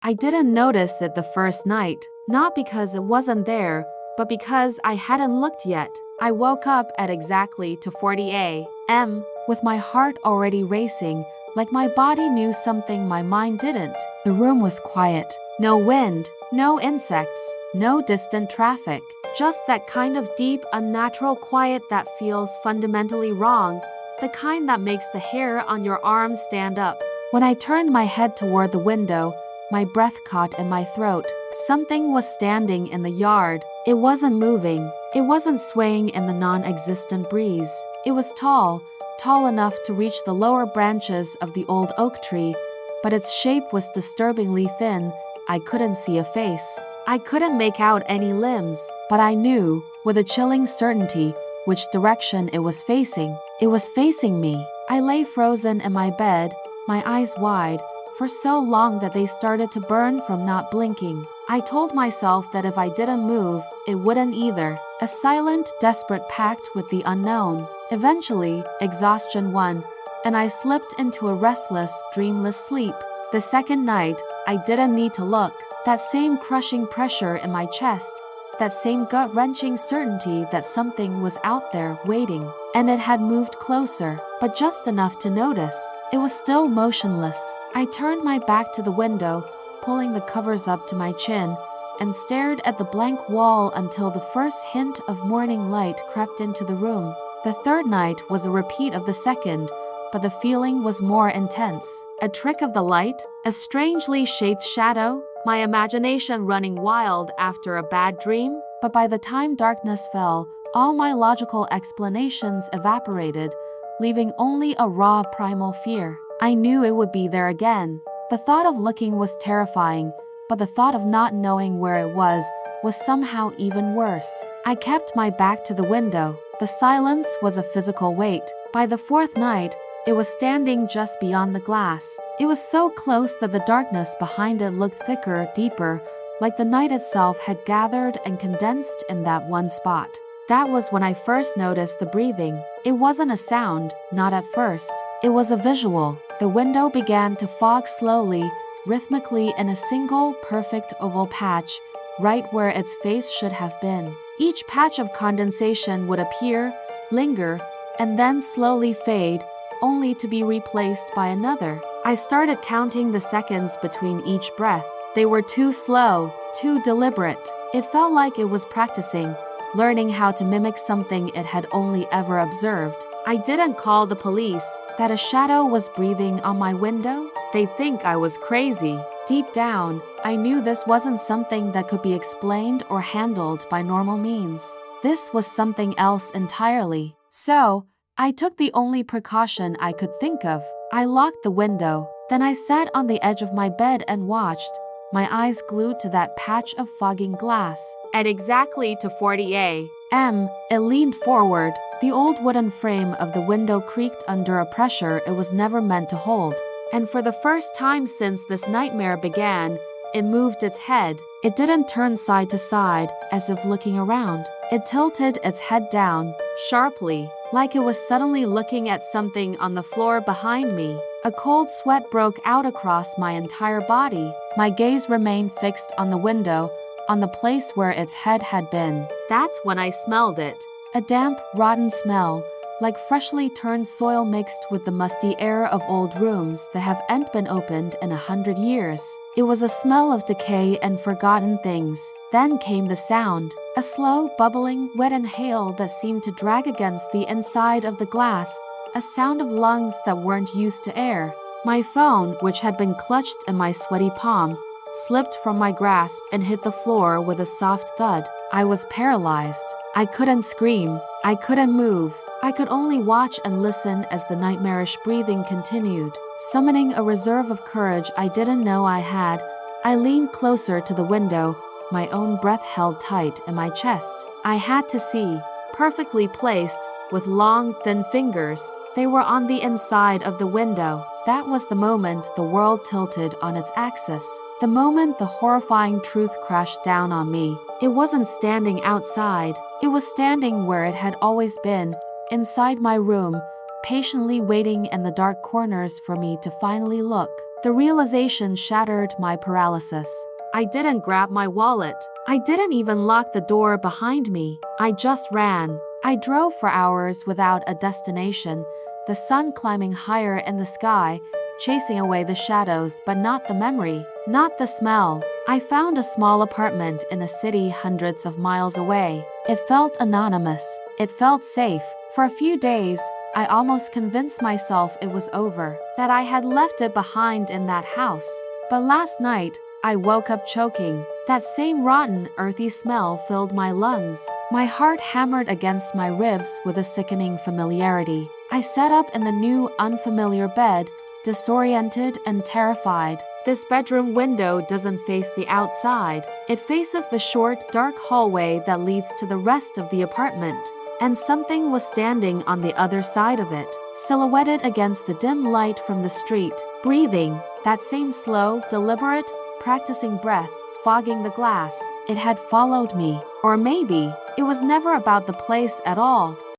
I didn't notice it the first night, not because it wasn't there, but because I hadn't looked yet. I woke up at exactly 2:40 a.m. with my heart already racing, like my body knew something my mind didn't. The room was quiet. No wind, no insects, no distant traffic. Just that kind of deep, unnatural quiet that feels fundamentally wrong, the kind that makes the hair on your arms stand up. When I turned my head toward the window, my breath caught in my throat. Something was standing in the yard. It wasn't moving. It wasn't swaying in the non-existent breeze. It was tall enough to reach the lower branches of the old oak tree, but its shape was disturbingly thin. I couldn't see a face. I couldn't make out any limbs, but I knew, with a chilling certainty, which direction it was facing. It was facing me. I lay frozen in my bed, my eyes wide, for so long that they started to burn from not blinking. I told myself that if I didn't move, it wouldn't either. A silent, desperate pact with the unknown. Eventually, exhaustion won, and I slipped into a restless, dreamless sleep. The second night, I didn't need to look. That same crushing pressure in my chest, that same gut-wrenching certainty that something was out there waiting, and it had moved closer, but just enough to notice. It was still motionless. I turned my back to the window, pulling the covers up to my chin, and stared at the blank wall until the first hint of morning light crept into the room. The third night was a repeat of the second, but the feeling was more intense. A trick of the light, a strangely shaped shadow, my imagination running wild after a bad dream. But by the time darkness fell, all my logical explanations evaporated, leaving only a raw primal fear. I knew it would be there again. The thought of looking was terrifying, but the thought of not knowing where it was somehow even worse. I kept my back to the window. The silence was a physical weight. By the fourth night, it was standing just beyond the glass. It was so close that the darkness behind it looked thicker, deeper, like the night itself had gathered and condensed in that one spot. That was when I first noticed the breathing. It wasn't a sound, not at first. It was a visual. The window began to fog slowly, rhythmically in a single, perfect oval patch, right where its face should have been. Each patch of condensation would appear, linger, and then slowly fade, only to be replaced by another. I started counting the seconds between each breath. They were too slow, too deliberate. It felt like it was practicing, learning how to mimic something it had only ever observed. I didn't call the police. That a shadow was breathing on my window? They'd think I was crazy. Deep down, I knew this wasn't something that could be explained or handled by normal means. This was something else entirely. So, I took the only precaution I could think of. I locked the window. Then I sat on the edge of my bed and watched, my eyes glued to that patch of fogging glass. At exactly 2:40 a.m., it leaned forward. The old wooden frame of the window creaked under a pressure it was never meant to hold. And for the first time since this nightmare began, it moved its head. It didn't turn side to side, as if looking around. It tilted its head down, sharply, like it was suddenly looking at something on the floor behind me. A cold sweat broke out across my entire body. My gaze remained fixed on the window, on the place where its head had been. That's when I smelled it. A damp, rotten smell, like freshly turned soil mixed with the musty air of old rooms that haven't been opened in 100 years. It was a smell of decay and forgotten things. Then came the sound, a slow, bubbling, wet inhale that seemed to drag against the inside of the glass, a sound of lungs that weren't used to air. My phone, which had been clutched in my sweaty palm, slipped from my grasp and hit the floor with a soft thud. I was paralyzed. I couldn't scream. I couldn't move. I could only watch and listen as the nightmarish breathing continued. Summoning a reserve of courage I didn't know I had, I leaned closer to the window, my own breath held tight in my chest. I had to see, perfectly placed, with long, thin fingers. They were on the inside of the window. That was the moment the world tilted on its axis. The moment the horrifying truth crashed down on me. It wasn't standing outside. It was standing where it had always been, inside my room, patiently waiting in the dark corners for me to finally look. The realization shattered my paralysis. I didn't grab my wallet. I didn't even lock the door behind me. I just ran. I drove for hours without a destination, the sun climbing higher in the sky, chasing away the shadows, but not the memory, not the smell. I found a small apartment in a city hundreds of miles away. It felt anonymous. It felt safe. For a few days, I almost convinced myself it was over, that I had left it behind in that house. But last night, I woke up choking. That same rotten, earthy smell filled my lungs. My heart hammered against my ribs with a sickening familiarity. I sat up in the new, unfamiliar bed, disoriented and terrified. This bedroom window doesn't face the outside. It faces the short, dark hallway that leads to the rest of the apartment. And something was standing on the other side of it, silhouetted against the dim light from the street, breathing, that same slow, deliberate, practicing breath, fogging the glass. It had followed me. Or maybe, it was never about the place at all.